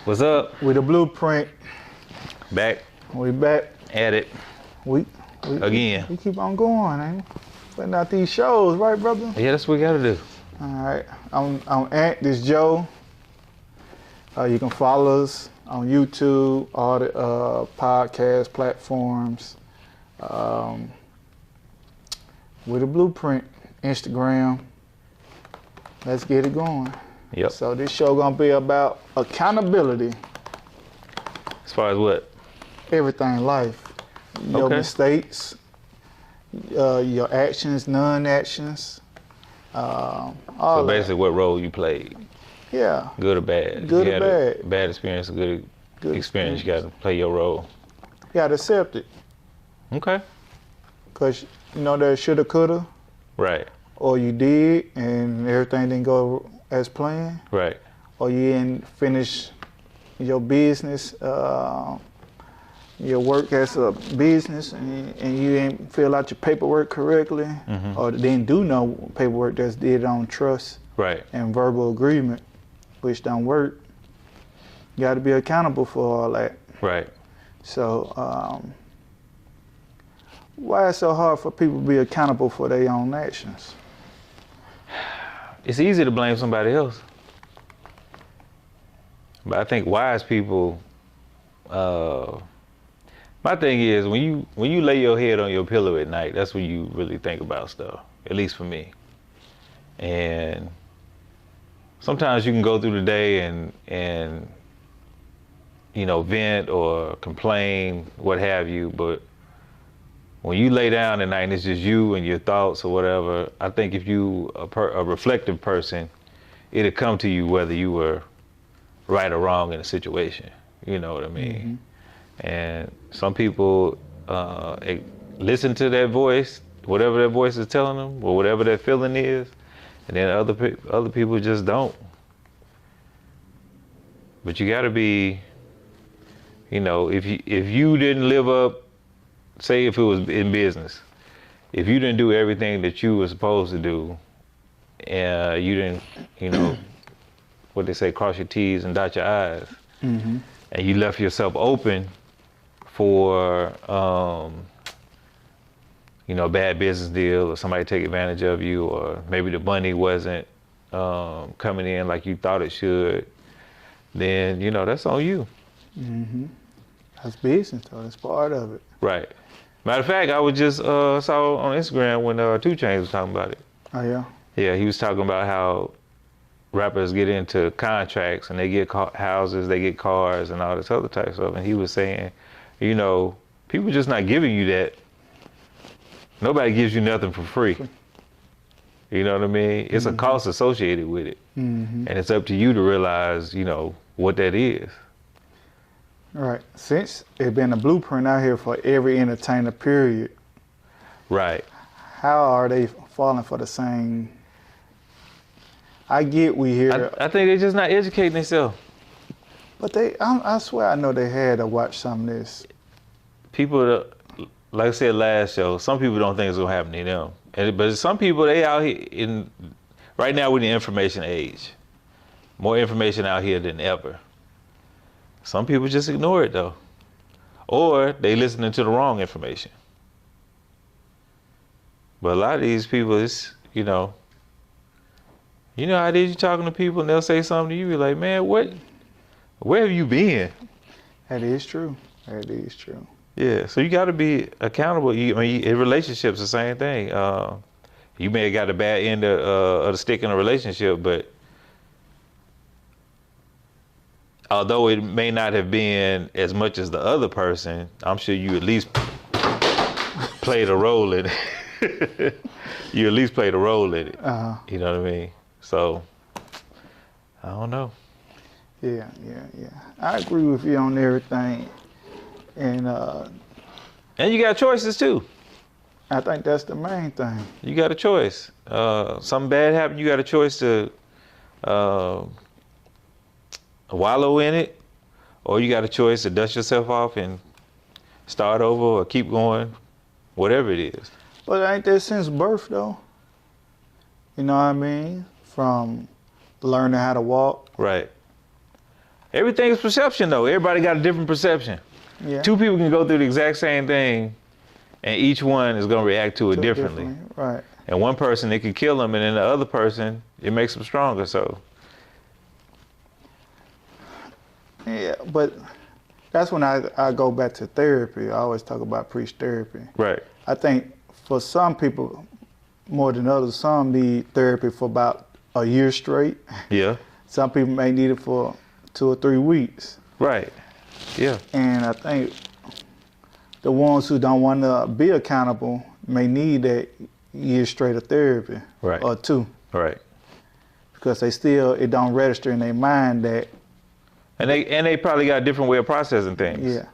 What's up? With the blueprint. Back. We back. At it. We Again. We keep on going, ain't we? Putting out these shows, right, brother? Yeah, that's what we gotta do. All right. I'm Ant. This Joe. You can follow us on YouTube, all the podcast platforms. With the blueprint, Instagram. Let's get it going. Yep. So this show gonna be about accountability. As far as what? Everything in life. Your mistakes, your actions, non-actions, all so basically what role you played. Yeah. Good or bad. Good you or had bad. A bad experience, a good experience, you gotta play your role. You gotta accept it. Okay. Cause you know that shoulda, coulda. Right. Or you did and everything didn't go as planned. Right. Or you didn't finish your business, your work as a business, and you didn't fill out your paperwork correctly, or didn't do no paperwork that's did on trust and verbal agreement, which don't work. You got to be accountable for all that. Right. So why is it so hard for people to be accountable for their own actions? It's easy to blame somebody else. But I think wise people, my thing is when you lay your head on your pillow at night, that's when you really think about stuff, at least for me. And sometimes you can go through the day and you know, vent or complain, what have you, but when you lay down at night and it's just you and your thoughts or whatever, I think if you a reflective person, it'll come to you whether you were right or wrong in a situation. You know what I mean? And some people listen to that voice, whatever that voice is telling them, or whatever that feeling is, and then other people just don't. But you got to be, you know, if you didn't live up, say if it was in business, if you didn't do everything that you were supposed to do, and you didn't, you know, what they say, cross your T's and dot your I's, and you left yourself open for, you know, a bad business deal or somebody take advantage of you, or maybe the money wasn't coming in like you thought it should, then, you know, that's on you. That's business, though. That's part of it. Right. Matter of fact, I was just saw on Instagram when 2 Chainz was talking about it. Oh, yeah? Yeah, he was talking about how rappers get into contracts and they get houses, they get cars and all this other type of stuff. And he was saying, you know, people just not giving you that. Nobody gives you nothing for free. You know what I mean? It's a cost associated with it. And it's up to you to realize, you know, what that is. Right. Since it's been a blueprint out here for every entertainer, period. Right. How are they falling for the same? I get we hear. I think they're just not educating themselves. But I swear I know they had to watch some of this. People, like I said last show, some people don't think it's gonna happen to them. But some people, they out here right now we're in the information age. More information out here than ever. Some people just ignore it though. Or they listening to the wrong information. But a lot of these people, it's, you know how it is, you talking to people and they'll say something to you, you're like, man, where have you been? That is true. That is true. Yeah, so you got to be accountable. I mean, in relationships, the same thing. You may have got a bad end of the stick in a relationship, but although it may not have been as much as the other person, I'm sure you at least played a role in it. You at least played a role in it. You know what I mean? So, I don't know. Yeah. I agree with you on everything. And you got choices too. I think that's the main thing. You got a choice. Something bad happened, you got a choice to wallow in it, or you got a choice to dust yourself off and start over or keep going, whatever it is. But ain't that since birth though? You know what I mean? From learning how to walk. Right. Everything's perception, though. Everybody got a different perception. Yeah. Two people can go through the exact same thing, and each one is going to react to it differently. Right. And one person, it could kill them, and then the other person, it makes them stronger. So. Yeah, but that's when I go back to therapy. I always talk about preach therapy. Right. I think for some people, more than others, some need therapy for about a year straight. Yeah. Some people may need it for 2 or 3 weeks. Right. Yeah. And I think the ones who don't want to be accountable may need that year straight of therapy. Right. Or 2. Right. Because it don't register in their mind that. And they probably got a different way of processing things. Yeah.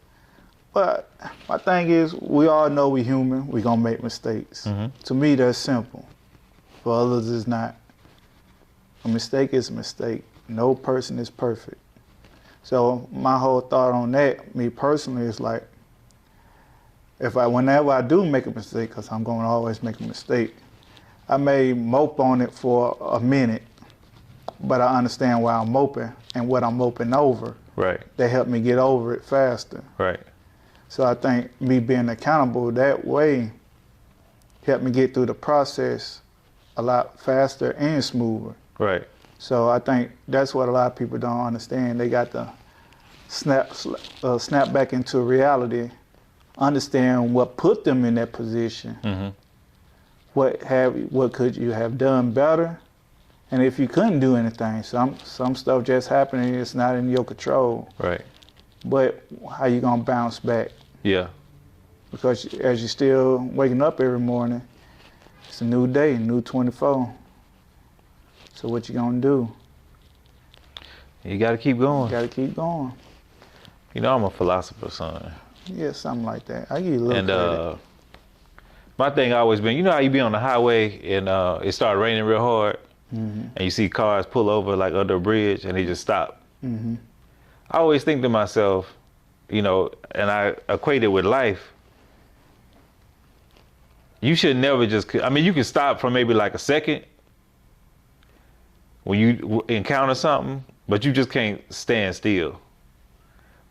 But my thing is, we all know we human. We gonna make mistakes. Mm-hmm. To me, that's simple. For others, it's not. A mistake is a mistake. No person is perfect. So my whole thought on that, me personally, is like, whenever I do make a mistake, because I'm gonna always make a mistake, I may mope on it for a minute, but I understand why I'm moping and what I'm moping over. Right. That helped me get over it faster. Right. So I think me being accountable that way helped me get through the process a lot faster and smoother. Right. So I think that's what a lot of people don't understand. They got to snap back into reality, understand what put them in that position. Mm-hmm. What could you have done better? And if you couldn't do anything, some stuff just happening, it's not in your control. Right. But how you gonna bounce back? Yeah. Because as you're still waking up every morning, it's a new day, new 24. So what you gonna do? You got to keep going. You gotta keep going. You know, I'm a philosopher's son. Yeah, something like that. I give you a little And credit. my thing always been, you know how you be on the highway and it started raining real hard, Mm-hmm. and you see cars pull over like under a bridge and they just stop. Mm-hmm. I always think to myself, you know, and I equate it with life. You should never just, I mean, you can stop for maybe like a second when you encounter something, but you just can't stand still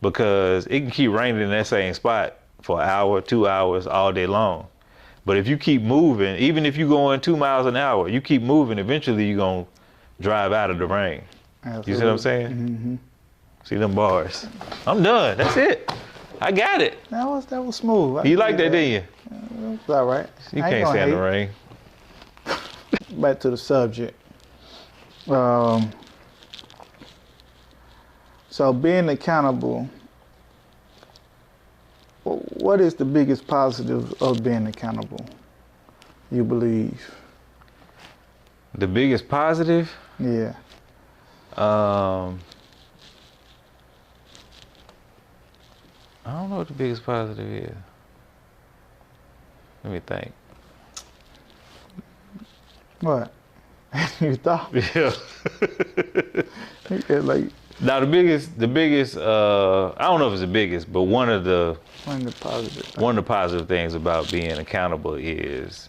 because it can keep raining in that same spot for an hour, 2 hours, all day long. But if you keep moving, even if you're going 2 miles an hour, you keep moving, eventually you're going to drive out of the rain. Absolutely. You see what I'm saying? Mm-hmm. See them bars. I'm done. That's it. I got it. That was smooth. You like that, didn't you? It was all right. You can't stand the rain. Back to the subject. So being accountable, what is the biggest positive of being accountable, you believe? The biggest positive? Yeah. I don't know what the biggest positive is. Let me think. What? You thought? Yeah. Yeah, like Now the biggest, I don't know if it's the biggest, but one of the positive things about being accountable is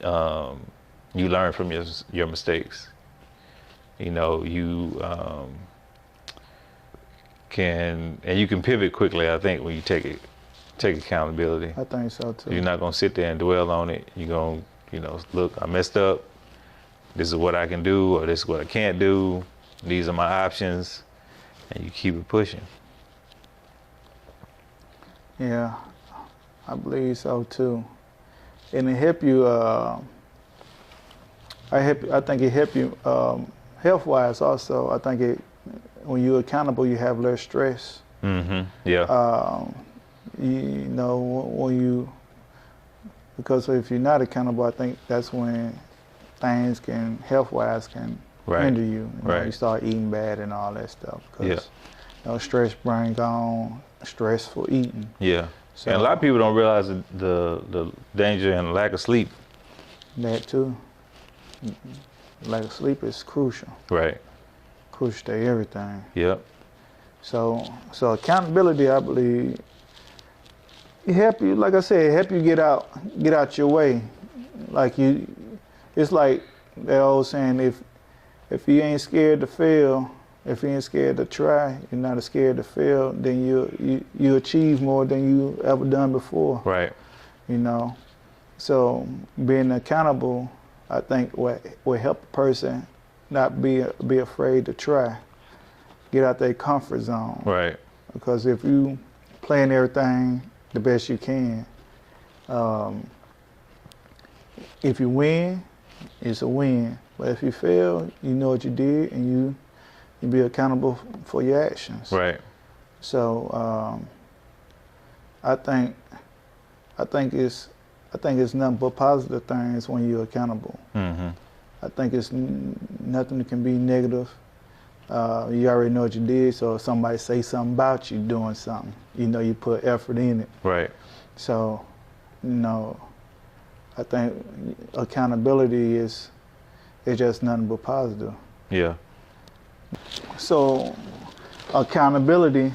you learn from your mistakes. You know, you can pivot quickly, I think, when you take accountability. I think so too. You're not gonna sit there and dwell on it. You're gonna, you know, look, I messed up. This is what I can do, or this is what I can't do. These are my options, and you keep it pushing. Yeah, I believe so too. And it help you. I think it help you health-wise also. I think when you're accountable, you have less stress. Mm-hmm. Yeah. You know, because if you're not accountable, I think that's when things health-wise can hinder you. You start eating bad and all that stuff. Because, you know, stress brings on stressful eating. Yeah. So, and a lot of people don't realize the danger and lack of sleep. That too. Lack of sleep is crucial. Right. Crucial to everything. Yep. So accountability, I believe, it help you. Like I said, it help you get out your way. It's like the old saying: if you ain't scared to fail, If you ain't scared to try, you're not scared to fail, then you achieve more than you ever done before. Right. You know, so being accountable, I think will help a person not be afraid to try, get out their comfort zone. Right. Because if you plan everything the best you can, if you win, it's a win. But if you fail, you know what you did, and you be accountable for your actions. Right. So I think it's nothing but positive things when you're accountable. Mm-hmm. I think it's nothing that can be negative. You already know what you did, so if somebody say something about you doing something, you know you put effort in it. Right. So, you know, I think accountability is just nothing but positive. Yeah. So, accountability,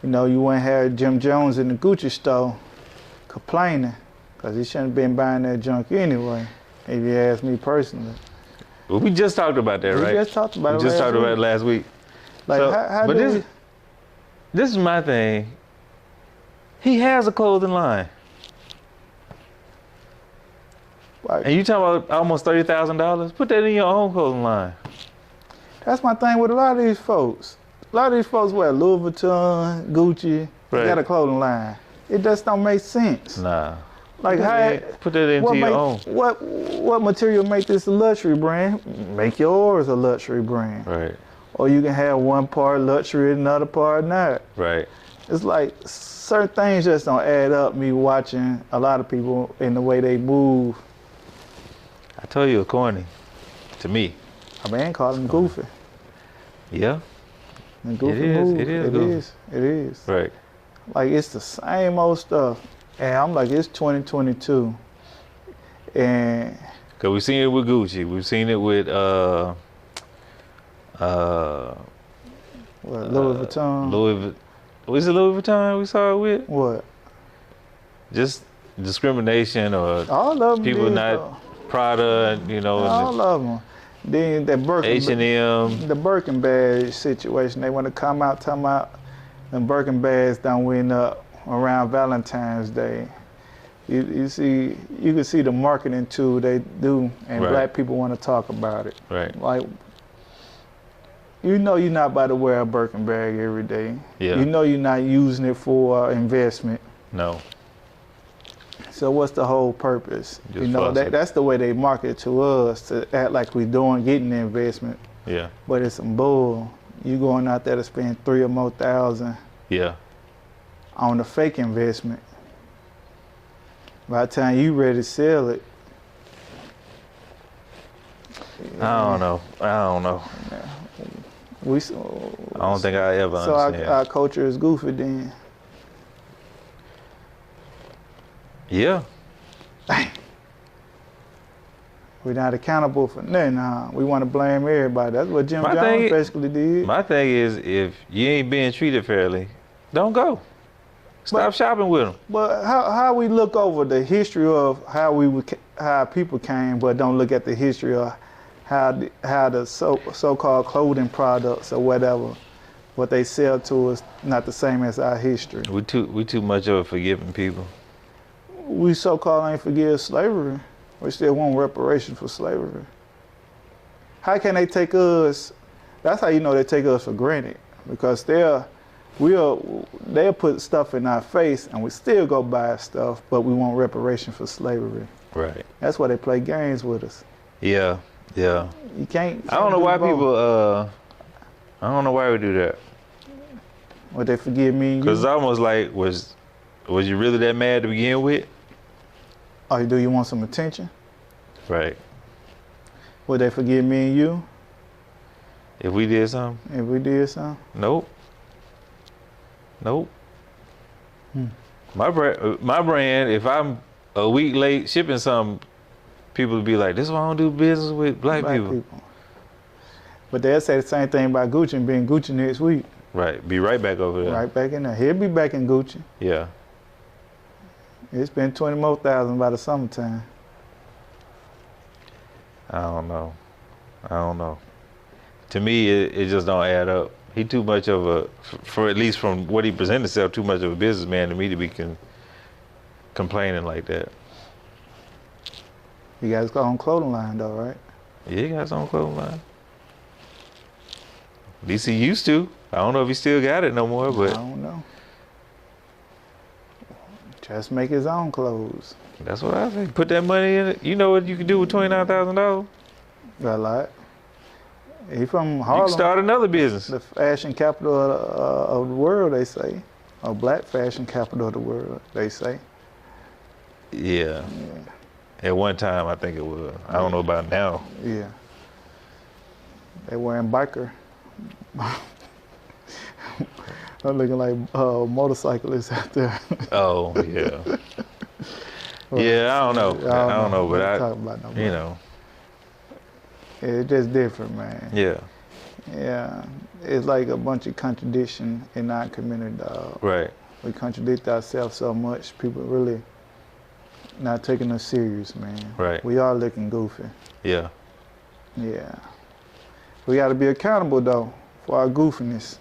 you know, you wouldn't have Jim Jones in the Gucci store complaining, because he shouldn't have been buying that junk anyway, if you ask me personally. Well, we just talked about that, right? We just talked about it We just talked about it last week. Like, so, how but do this is my thing. He has a clothing line. Like, And you talking about almost $30,000? Put that in your own clothing line. That's my thing with a lot of these folks. A lot of these folks wear Louis Vuitton, Gucci, they got a clothing line. It just don't make sense. Nah. Like put that into your own. What material make this a luxury brand? Make yours a luxury brand. Right. Or you can have one part luxury and another part not. Right. It's like certain things just don't add up. Me watching a lot of people in the way they move. I told you it's corny. To me. I mean, call them goofy. Yeah. And goofy It is. move. It is. It goofy. is. It is. Right. Like, it's the same old stuff. And I'm like, it's 2022. And Cause we've seen it with Gucci. We've seen it with Louis Vuitton. Was it Louis Vuitton we saw it with? What? Just discrimination or All of them people did, not though. Prada, you know. All of them. Then that H&M. The Birkin bag situation, they want to come out talking about the Birkin bags done went up around Valentine's Day. You can see the marketing tool they do, and black people want to talk about it. Right. Like, you know you're not about to wear a Birkin bag every day. Yeah. You know you're not using it for investment. No. So what's the whole purpose? Just you know, fussing. that's the way they market it to us, to act like we're getting the investment. Yeah. But it's some bull. You going out there to spend $3,000 or more Yeah. on a fake investment. By the time you ready to sell it, I don't know. I don't think I ever understand. So our culture is goofy then. Yeah. We're not accountable for nothing, huh? We want to blame everybody. That's what Jim Jones basically did. My thing is, if you ain't being treated fairly, don't go. Stop shopping with them. But how we look over the history of how people came, but don't look at the history of how the so-called clothing products or whatever, what they sell to us, not the same as our history. We too much of a forgiving people. We so-called ain't forgive slavery. We still want reparation for slavery. How can they take us? That's how you know they take us for granted, because they'll put stuff in our face and we still go buy stuff, but we want reparation for slavery. Right. That's why they play games with us. Yeah. Yeah. You can't. I don't know why people. I don't know why we do that. Would they forgive me? Because it's almost like, was you really that mad to begin with? Or do you want some attention? Right. Would they forgive me and you? If we did something? If we did something? Nope. My brand, if I'm a week late shipping something, people would be like, this is why I don't do business with black people. But they'll say the same thing about Gucci and being Gucci next week. Right. Be right back over there. Right back in there. He'll be back in Gucci. Yeah. It's been 20 more thousand by the summertime. I don't know. to me, it just don't add up. He too much of a, for at least from what he presented himself, too much of a businessman to me to be complaining like that. He got his own clothing line though, right? Yeah, he got his own clothing line. At least he used to. I don't know if he still got it no more, but I don't know. Just make his own clothes. That's what I say. Put that money in it. You know what you can do with $29,000? Got a lot. He from Harlem. You can start another business. The fashion capital of the world, they say. Or black fashion capital of the world, they say. Yeah. At one time, I think it was. I don't know about now. Yeah. They wearing biker. I'm looking like motorcyclists out there. Oh, yeah. Yeah, I don't know. I don't know, but you know. It's just different, man. Yeah. Yeah. It's like a bunch of contradiction in our community, dog. Right. We contradict ourselves so much, people really not taking us serious, man. Right. We are looking goofy. Yeah. Yeah. We got to be accountable, though, for our goofiness.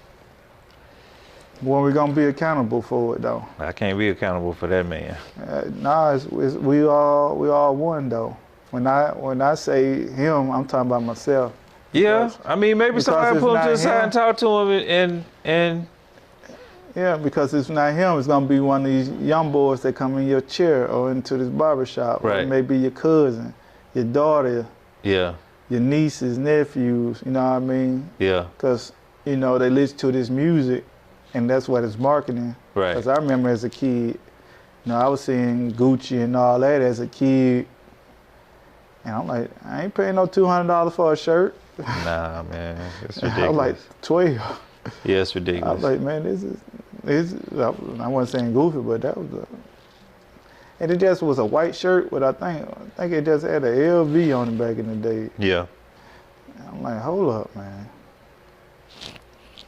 When we gonna be accountable for it, though? I can't be accountable for that, man. Nah, we all one, though. When I say him, I'm talking about myself. Yeah, I mean, maybe somebody pull him to the side and talk to him and. Yeah, because it's not him. It's gonna be one of these young boys that come in your chair or into this barbershop. Right. Or maybe your cousin, your daughter. Yeah. Your nieces, nephews. You know what I mean? Yeah. Because you know they listen to this music, and that's what it's marketing. Right. Because I remember as a kid, you know, I was seeing Gucci and all that as a kid. And I'm like, I ain't paying no $200 for a shirt. Nah, man, it's ridiculous. I was like 12. Yeah, it's ridiculous. I was like, man, this is. I wasn't saying goofy, but that was. And it just was a white shirt, but I think it just had an LV on it back in the day. Yeah. I'm like, hold up, man.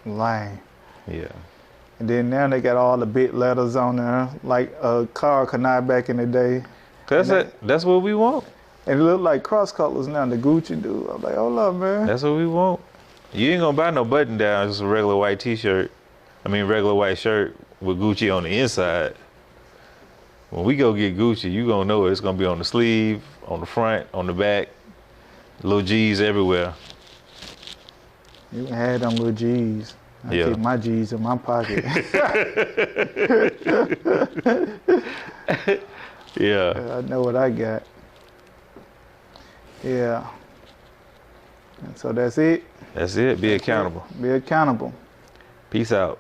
Lame. Yeah. And then now they got all the big letters on there, like a car canard back in the day. That's what we want. And it look like cross colors now, the Gucci dude. I'm like, hold up, man. That's what we want. You ain't gonna buy no button down, just a regular white t-shirt. I mean, regular white shirt with Gucci on the inside. When we go get Gucci, you gonna know it's gonna be on the sleeve, on the front, on the back, little G's everywhere. You can have them little G's. I keep my G's in my pocket. Yeah. I know what I got. Yeah. And so that's it. That's it. Be accountable. Be accountable. Peace out.